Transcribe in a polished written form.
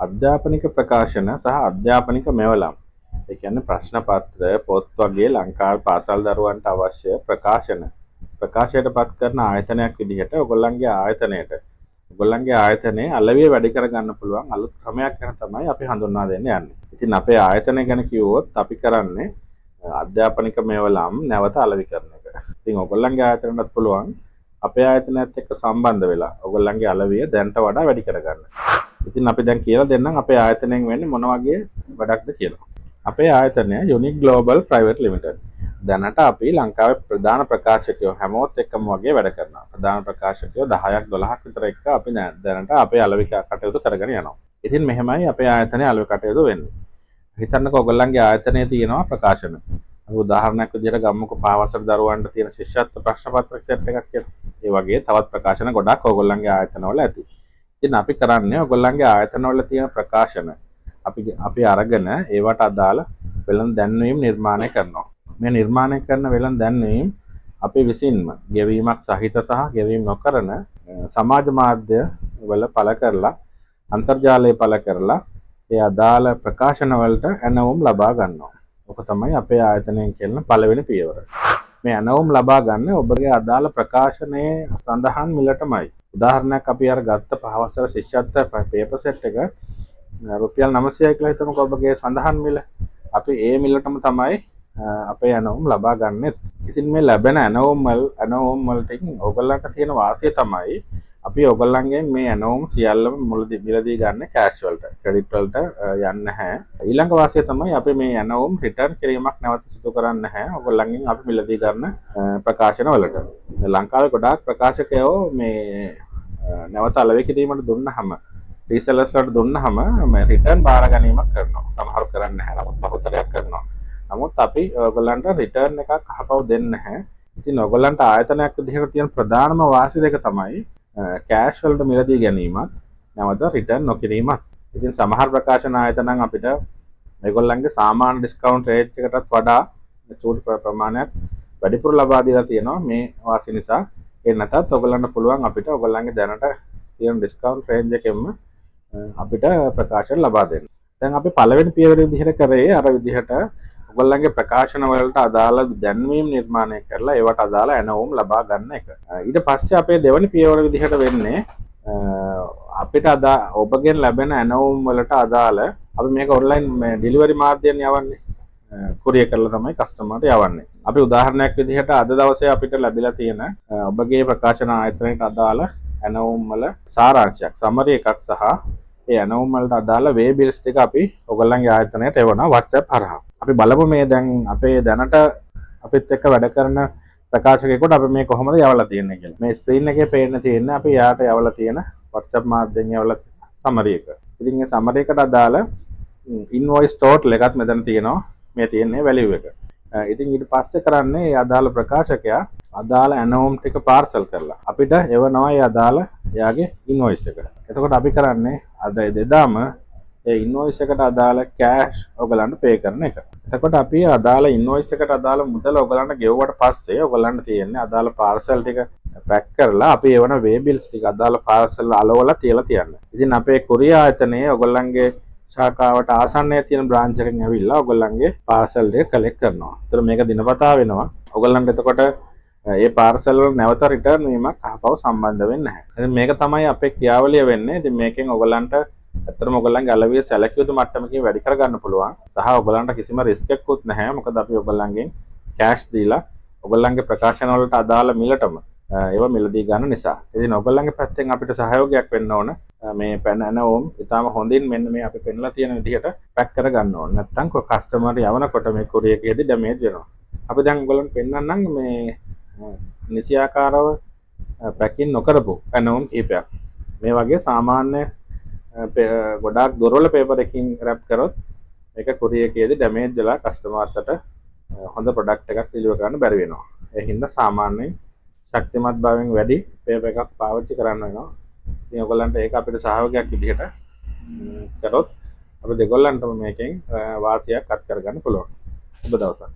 අධ්‍යාපනික ප්‍රකාශන සහ අධ්‍යාපනික මෙවලම්. ඒ කියන්නේ ප්‍රශ්න පත්‍ර, පොත් වගේ ලංකාවේ පාසල් දරුවන්ට අවශ්‍ය ප්‍රකාශයට පත් කරන ආයතනයක් විදිහට ඔයගොල්ලන්ගේ ආයතනයේ අලෙවිය වැඩි කරගන්න පුළුවන් අලුත් ක්‍රමයක් ගැන තමයි අපි හඳුන්වා දෙන්න යන්නේ. ඉතින් අපේ ආයතනය ගැන කිව්වොත් අපි කරන්නේ අධ්‍යාපනික මෙවලම් නැවත අලෙවි කරන එක. ඉතින් ඔයගොල්ලන්ගේ ආයතනයටත් පුළුවන් අපේ ආයතනයත් එක්ක සම්බන්ධ වෙලා ඔයගොල්ලන්ගේ අලෙවිය දැනට වඩා වැඩි කරගන්න. ඉතින් අපි දැන් කියලා දෙන්නම් අපේ ආයතනයෙන් වෙන්නේ මොන වගේ වැඩක්ද කියලා. අපේ ආයතනය යුනික් ග්ලෝබල් ප්‍රයිවට් ලිමිටඩ්. දැනට අපි ලංකාවේ ප්‍රධාන ප්‍රකාශකයෝ හැමෝත් එක්කම වගේ වැඩ කරනවා. ප්‍රධාන ප්‍රකාශකයෝ 10ක් 12ක් විතර එක්ක අපි දැනට අපේ අලෙවි කටයුතු කරගෙන යනවා. ඉතින් මෙහෙමයි අපේ ආයතනයේ අලෙවි කටයුතු වෙන්නේ. හිතන්නකෝ ඔයගොල්ලන්ගේ ආයතනයේ තියෙනවා ප්‍රකාශන. අපි උදාහරණයක් විදිහට ගමුකෝ පාවසර දරුවන්ට තියෙන ශිෂ්‍යත්ව ප්‍රශ්න පත්‍ර සෙට් එකක් කියලා. ඒ වගේ තවත් ප්‍රකාශන ගොඩක් ඔයගොල්ලන්ගේ ආයතනවල ඇති. ඉතින් අපි කරන්නේ ඔයගොල්ලන්ගේ ආයතනවල තියෙන ප්‍රකාශන අපි අරගෙන ඒවට අදාළ වෙළඳ දැන්වීම් නිර්මාණය කරනවා. මේ නිර්මාණය කරන වෙළඳ දැන්වීම් අපි විසින්ම ගෙවීමක් සහිත සහ ගෙවීම නොකරන සමාජ මාධ්‍ය වල පළ කරලා අන්තර්ජාලයේ පළ කරලා ඒ අදාළ ප්‍රකාශන වලට ඇනවුම් ලබා ගන්නවා. ඔක තමයි අපේ ආයතනයෙන් කියන පළවෙනි පියවර. මේ ඇනවුම් ලබා ගන්න ඔබගේ අදාළ ප්‍රකාශනයේ සඳහන් මිලටමයි. උදාහරණයක් අපි අර ගත්ත පහවසර ශිෂ්‍යත්ව පේපර් සෙට් එක රුපියල් 900යි කියලා හිතමුකෝ ඔබගේ සඳහන් මිල. අපි ඒ මිලටම තමයි අපේ ඇනවුම් ලබා ගන්නෙත්. ඉතින් මේ ලැබෙන ඇනවුම් වලටින් ඔයගොල්ලන්ට තියෙන වාසිය තමයි අපි ඔයගොල්ලන්ගෙන් මේ ඇනවුම් සියල්ලම මුලදී මිලදී ගන්න කෑෂ් වලට, ක්‍රෙඩිට් වලට යන්නේ නැහැ. ඊළඟ වාසිය තමයි අපි මේ ඇනවුම් රිටර්න් කිරීමක් නැවත සිදු කරන්නේ නැහැ. ඔයගොල්ලන්ගෙන් අපි මිලදී ගන්න ප්‍රකාශන වලට. ලංකාවේ ගොඩාක් ප්‍රකාශකයෝ මේ නැවත අලෙවි කිරීමට දුන්නහම රීසෙලර්ස් වලට දුන්නහම මේ රිටර්න් බාර ගැනීමක් කරනවා. සමහරව කරන්නේ නැහැ. නමුත් බහුතරයක් කරනවා. නමුත් අපි ඔයගොල්ලන්ට රිටර්න් එකක් අහපව දෙන්නේ නැහැ. ඉතින් ඔයගොල්ලන්ට ආයතනයක් විදිහට තියෙන ප්‍රධානම වාසිය දෙක තමයි කෑෂ් වලට මිලදී ගැනීමත් නැවත රිටර්න් නොකිරීමත්. ඉතින් සමහර ප්‍රකාශන ආයතන අපිට මේගොල්ලන්ගේ සාමාන්‍ය ඩිස්කවුන්ට් රේට් එකටත් වඩා චූටි ප්‍රමාණයක් වැඩිපුර ලබා දීලා තියෙනවා මේ වාසිය නිසා. ඒ නැතත් ඔයගොල්ලන්ට පුළුවන් අපිට ඔයගොල්ලන්ගේ දැනට තියෙන ඩිස්කවුන්ට් රේන්ජ් එකෙන්ම අපිට ප්‍රකාශන ලබා දෙන්න. දැන් අපි පළවෙනි පියවර විදිහට කරේ අර විදිහට ඔයගොල්ලන්ගේ ප්‍රකාශන වලට අදාළ දැන්වීම් නිර්මාණය කරලා ඒවට අදාළ ඇනවුම් ලබා ගන්න එක. ඊට පස්සේ අපේ දෙවෙනි පියවර විදිහට වෙන්නේ අපිට ඔබගෙන් ලැබෙන ඇනවුම් වලට අදාළ අපි මේක ඔන්ලයින් ඩෙලිවරි මාධ්‍යයෙන් යවන්නේ. කුරියර් කරලා තමයි කස්ටමර්ට යවන්නේ. අපි උදාහරණයක් විදිහට අද දවසේ අපිට ලැබිලා තියෙන ඔබගේ ප්‍රකාශන ආයතනයට අදාළ ඇනවුම් වල සාරාංශයක්, සමරි එකක් සහ ඒ ඇනවුම් වලට අදාළ වේ බිල්ස් ටික අපි ඔයගොල්ලන්ගේ ආයතනයට එවනවා WhatsApp හරහා. අපි බලමු මේ දැන් අපේ දැනට අපිත් එක්ක වැඩ කරන ප්‍රකාශකයෙකුට අපි මේ කොහොමද යවලා තියෙන්නේ කියලා. මේ ස්ක්‍රීන් එකේ පේන්න තියෙන්නේ අපි යාට යවලා තියෙන WhatsApp මාධ්‍යයෙන් යවලා සමරි එක. ඉතින් මේ සමරි එකට අදාළ ඉන්වොයිස් ටෝටල් එකත් මෙතන තියෙනවා. මේ තියෙන්නේ වැලියු එක. ඉතින් ඊට පස්සේ කරන්නේ ඒ අදාළ ප්‍රකාශකයා අදාළ ඇනවුම් ටික පාර්සල් කරලා අපිට එවනවා ඒ අදාළ එයාගේ ඉන්වොයිස් එක. එතකොට අපි කරන්නේ අද දෙදාම ඒ ඉන්වොයිස් එකට අදාළ කෑෂ් ඔයගලන්ට පේ කරන එක. එතකොට අපි අදාළ ඉන්වොයිස් එකට අදාළ මුදල ඔයගලන්ට ගෙවුවට පස්සේ ඔයගලන්ට තියෙන්නේ අදාළ පාර්සල් ටික පැක් කරලා අපි එවන වේ බිල්ස් ටික අදාළ පාර්සල් අලවලා තියලා තියන්න. ඉතින් අපේ කුරියර් ආයතනයේ ඔයගලන්ගේ ශාඛාවට ආසන්නයේ තියෙන බ්‍රාන්ච් එකෙන් ඇවිල්ලා ඔයගලන්ගේ පාර්සල් ටික කලෙක්ට් කරනවා. ඒතර මේක දිනපතා වෙනවා. ඔයගලන්ට එතකොට ඒ පාර්සල් වල නැවත රිටර්න් වීමක් අහපව සම්බන්ධ වෙන්නේ නැහැ. ඉතින් මේක තමයි අපේ ක්‍රියාවලිය වෙන්නේ. ඉතින් මේකෙන් ඔයගලන්ට ඇත්තටම ඔයගලන්ගේ අලවිය සැලකිය යුතු මට්ටමකින් වැඩි කරගන්න පුළුවන්. සහ ඔයගලන්ට කිසිම රිස්ක් එකකුත් නැහැ. මොකද අපි ඔයගලන්ගෙන් කෑෂ් දීලා ඔයගලන්ගේ ප්‍රකාශන වලට අදාළ මිලටම ඒවා මිලදී ගන්න නිසා. ඉතින් ඔයගලන්ගේ පැත්තෙන් අපිට සහයෝගයක් වෙන්න ඕන. මේ ඇනවුම් ඊටාම හොඳින් මෙන්න මේ අපි පෙන්ලා තියෙන විදිහට පැක් කරගන්න ඕන. නැත්නම් කස්ටමර් යවනකොට මේ කුරියර් එකේදී ඩැමේජ් වෙනවා. අපි දැන් ඔයගලන්ට පෙන්වන්නම් මේ නිසියාකාරව පැකින් නොකරපු ඇනවුම් කීපයක්. මේ වගේ සාමාන්‍ය ගොඩාක් දුර්වල පේපර් එකකින් රැප් කරොත් මේක කුරියර් එකේදී ඩැමේජ් වෙලා කස්ටමර්ට හොඳ ප්‍රොඩක්ට් එකක් ඩෙලිවර් කරන්න බැරි වෙනවා. ඒ හින්දා සාමාන්‍යයෙන් ශක්තිමත් භාවයෙන් වැඩි පේපර් එකක් පාවිච්චි කරන්න වෙනවා. ඉතින් ඔයගොල්ලන්ට ඒක අපිට සහයෝගයක් විදිහට කරොත් අපි දෙගොල්ලන්ටම මේකෙන් වාසියක් අත් කරගන්න පුළුවන්. සුබ දවසක්.